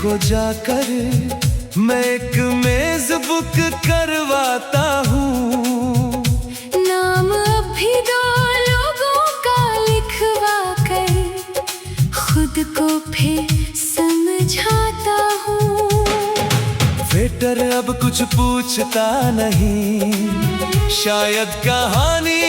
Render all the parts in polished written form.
को जाकर मैं एक मेज बुक करवाता हूँ। नाम अभी 2 लोगों का लिखवा कर खुद को फिर समझाता हूँ। वेटर अब कुछ पूछता नहीं, शायद कहानी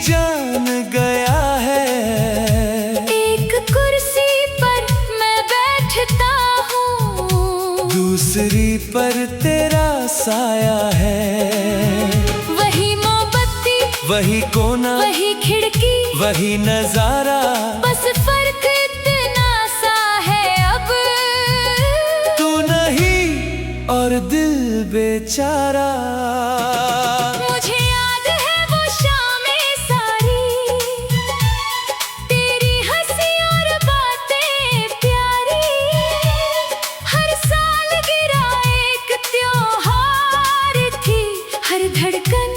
जान गया है। एक कुर्सी पर मैं बैठता हूँ, दूसरी पर तेरा साया है। वही मोमबत्ती, वही कोना, वही खिड़की, वही नजारा, बस फर्क इतना सा है अब। तू नहीं और दिल बेचारा। मुझे याद है वो शामें सारी, तेरी हंसी और बातें प्यारी। हर साल गिरा एक त्योहार थी, हर धड़कन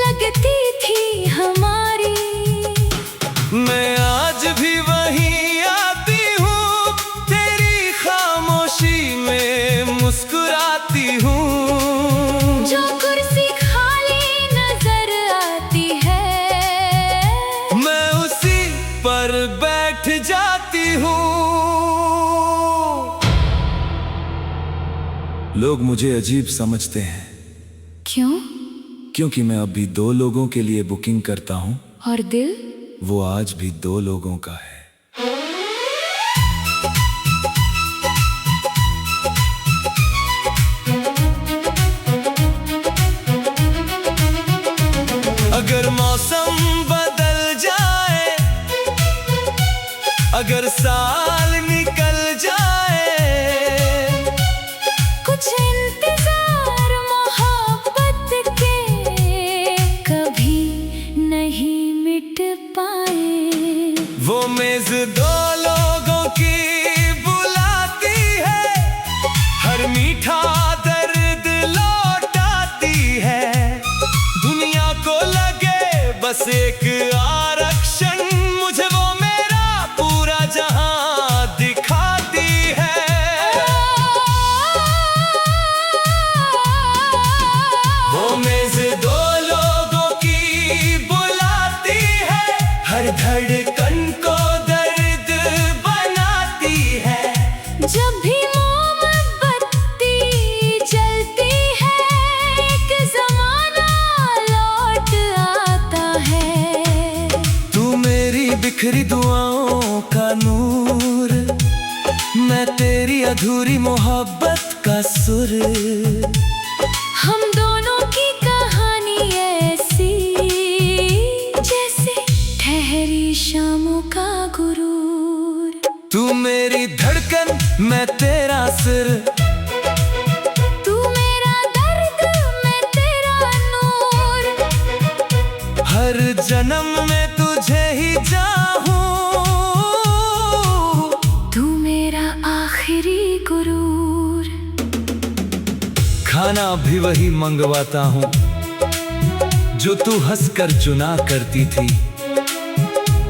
लगती थी हमारी। मैं आज भी वहीं आती हूँ, तेरी खामोशी में मुस्कुराती हूँ। जो कुर्सी खाली नजर आती है, मैं उसी पर बैठ जाती हूँ। लोग मुझे अजीब समझते हैं। क्यों? क्योंकि मैं अभी 2 लोगों के लिए बुकिंग करता हूँ, और दिल? वो आज भी 2 लोगों का है। अगर मौसम बदल जाए, अगर साल निकल जाए, कुछ इंतजार मोहब्बत के कभी नहीं मिट पाए। वो मेज 2 लोगों की बुलाती है, हर मीठा दर्द लौटाती है। दुनिया को लगे बस एक आरक्षण, मुझे वो मेरा पूरा जहां दिखाती है। वो मेज 2 लोगों की बुलाती है, हर धड़कन को दर्द बनाती है। जब भी मोमबत्ती जलती है, एक जमाना लौट आता है। तू मेरी बिखरी दुआओं का नूर, मैं तेरी अधूरी मोहब्बत का सुर। हम दोनों की कहानी ऐसी, जैसे ठहरी शामों का गुरूर। तू मेरी धड़कन, मैं तेरा सिर, तू मेरा दर्द, मैं तेरा नूर। हर जन्म में तुझे ही चाहूं। तू मेरा आखिरी गुरूर। खाना भी वही मंगवाता हूँ, जो तू हंसकर चुना करती थी।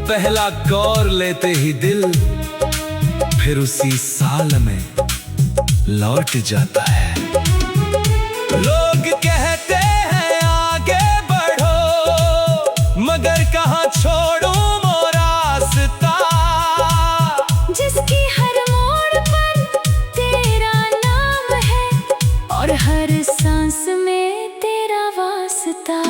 पहला कौर लेते ही दिल फिर उसी साल में लौट जाता है। लोग कहते हैं आगे बढ़ो, मगर कहाँ छोड़ूं वो रास्ता, जिसकी हर मोड़ पर तेरा नाम है, और हर सांस में तेरा वास्ता।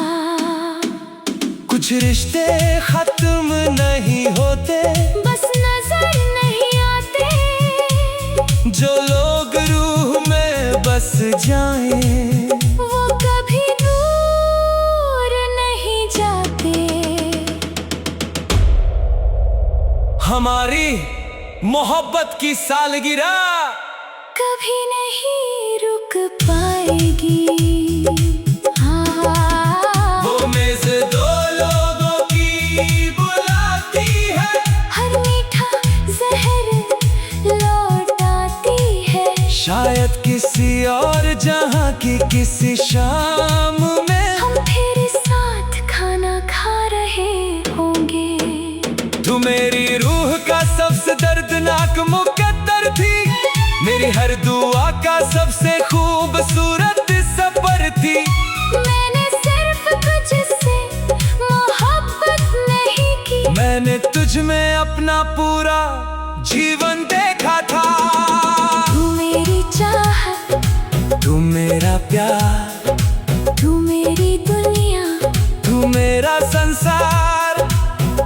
कुछ रिश्ते खत्म नहीं होते, बस नजर नहीं आते। जो लोग रूह में बस जाएं, वो कभी दूर नहीं जाते। हमारी मोहब्बत की सालगिरह कभी नहीं रुक पाएगी। हाँ, वो मेज 2 लोगों की बुलाती है, हर मीठा जहर लौटाती है। शायद किसी और जहां की किसी शाम में हम फिर साथ खाना खा रहे होंगे। तू मेरी रूह का सबसे दर्दनाक मुकद्दर थी, मेरी मेरी हर दुआ का सबसे खूबसूरत सफर थी। मैंने सिर्फ तुझसे मोहब्बत नहीं की, मैंने तुझ में अपना पूरा जीवन देखा था। तू मेरी चाहत, तू मेरा प्यार, तू मेरी दुनिया, तू मेरा संसार,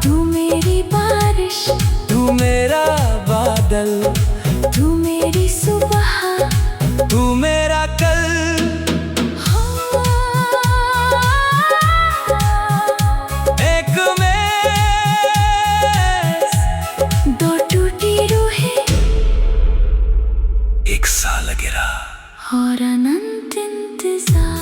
तू मेरी बारिश, तू मेरा बादल, तू मेरी सुबह, तू मेरा कल। एक में दो टूटी रूहें एक साल गिरा और अनंत इंतजार।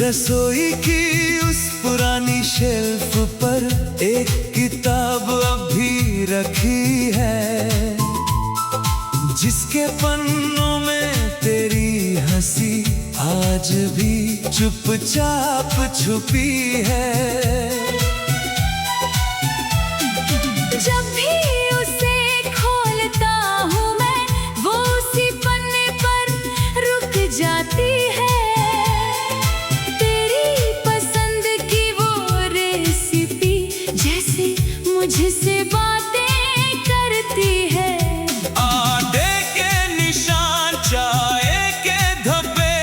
रसोई की उस पुरानी शेल्फ पर एक किताब अब भी रखी है, जिसके पन्नों में तेरी हंसी आज भी चुपचाप छुपी है। जब भी उसे खोलता हूँ मैं, वो उसी पन्ने पर रुक जाती है। तेरी पसंद की वो रेसिपी जैसे मुझसे बातें करती है। आटे के निशान, चाय के धब्बे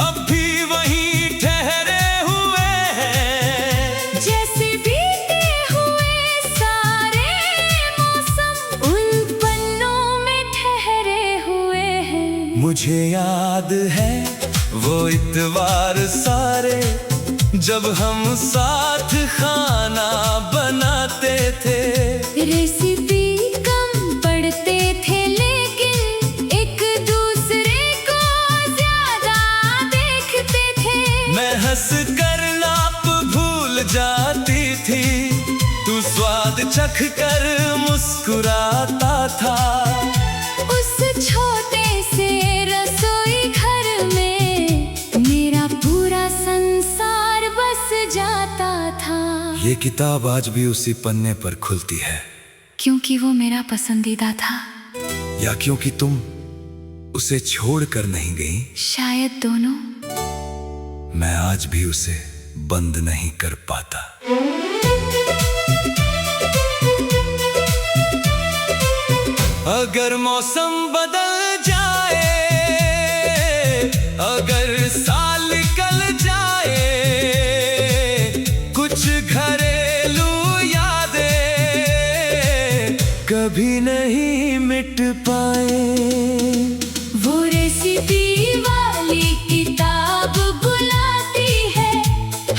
अब भी वहीं ठहरे हुए हैं। जैसे बीते हुए सारे मौसम उन पन्नों में ठहरे हुए हैं। मुझे याद है वो इतवार सारे, जब हम साथ खाना बनाते थे। रेसिपी कम पड़ते थे लेकिन एक दूसरे को ज्यादा देखते थे। मैं हंस कर नाप भूल जाती थी, तू स्वाद चख कर मुस्कुराता था। उस छोटे से रसोई घर में मेरा पूरा संसार बस जाता था। ये किताब आज भी उसी पन्ने पर खुलती है। क्योंकि वो मेरा पसंदीदा था, या क्योंकि तुम उसे छोड़ कर नहीं गई? शायद दोनों। मैं आज भी उसे बंद नहीं कर पाता। अगर मौसम बदल जाए, अगर साल निकल जाए, कुछ घरेलू यादें कभी नहीं मिट पाए। वो रेसिपी वाली किताब बुलाती है,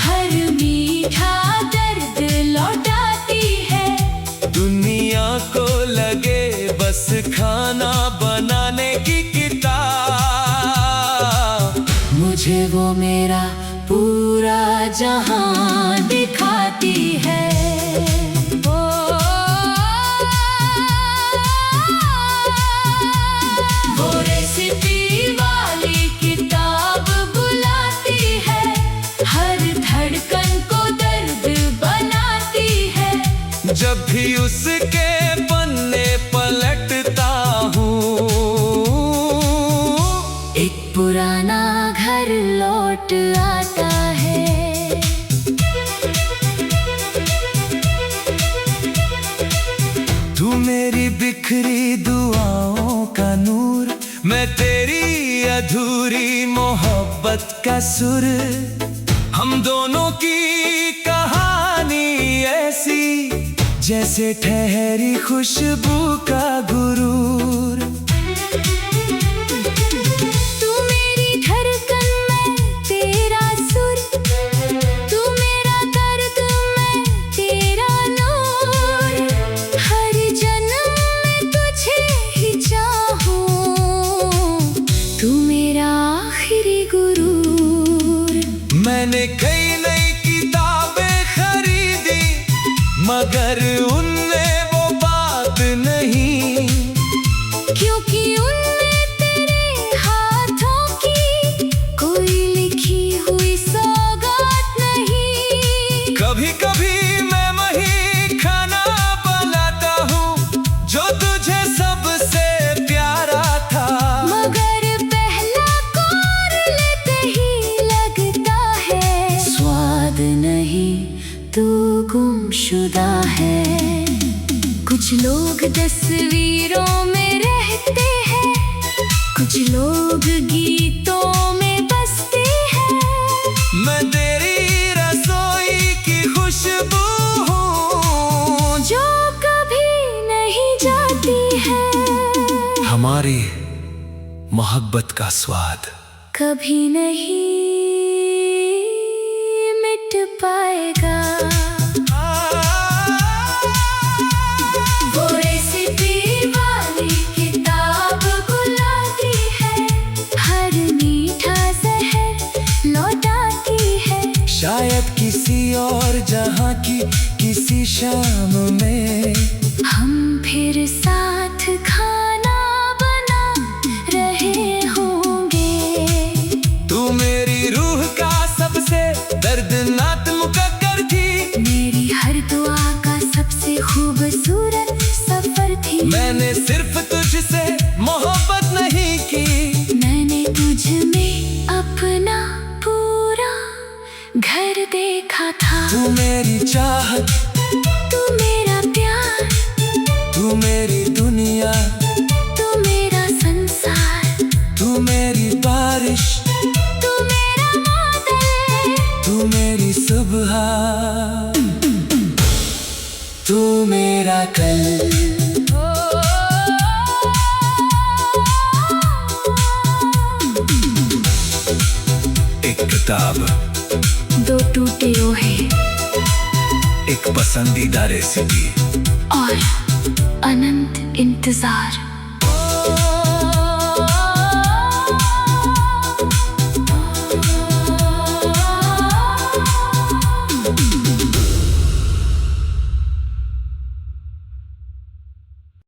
हर मीठा दर्द लौटाती है। दुनिया को लगे बस खाना बनाने की किताब, मुझे वो मेरा पूरा जहां दिखाती है। वो रेसिपी वाली किताब बुलाती है, हर धड़कन को दर्द बनाती है। जब भी उसके पन्ने पलटता हूँ, एक पुराना घर लौट आता है। तू मेरी बिखरी दुआओं का नूर, मैं तेरी अधूरी मोहब्बत का सुर। हम दोनों की कहानी ऐसी जैसे ठहरी खुशबू का गुरूर। तू मेरी धड़कन, मैं तेरा सुर। तू मेरा दर्द, मैं तेरा नूर। हर जन्म में तुझे ही चाहूं, तू मेरा आखिरी गुरूर। मैंने कई नई किताबें खरीदी, मगर उनमें वो बात नहीं, क्योंकि उनमें तेरे हाथों की कोई लिखी हुई सौगात नहीं। कभी कभी मैं वही खाना बनाता हूँ जो तुझे सबसे प्यारा था, मगर पहला कौर लेते ही लगता है स्वाद नहीं, तू गुमशुदा है। कुछ लोग तस्वीरों में रहते हैं, कुछ लोग गीतों में बसते हैं। मैं तेरी रसोई की खुशबू हूँ जो कभी नहीं जाती है। हमारी मोहब्बत का स्वाद कभी नहीं मिट पाएगा। वो रेसिपी वाली किताब बुलाती है, हर मीठा जहर लौटाती शाम में हम फिर साथ खाना बना रहे होंगे। तू मेरी रूह का सबसे दर्दनाक मुकद्दर थी, मेरी हर दुआ का सबसे खूबसूरत सफर थी। मैंने सिर्फ तुझसे मोहब्बत नहीं की, मैंने तुझ में अपना पूरा घर देखा था। तू मेरी चाहत, तू मेरा प्यार, तू मेरी दुनिया, तू मेरा संसार, तू मेरी बारिश, तू मेरा बादल, तू मेरी सुबह, तू मेरा कल। एक किताब, दो टूटे रोहे एक पसंदीदा रेसिपी और अनंत इंतजार।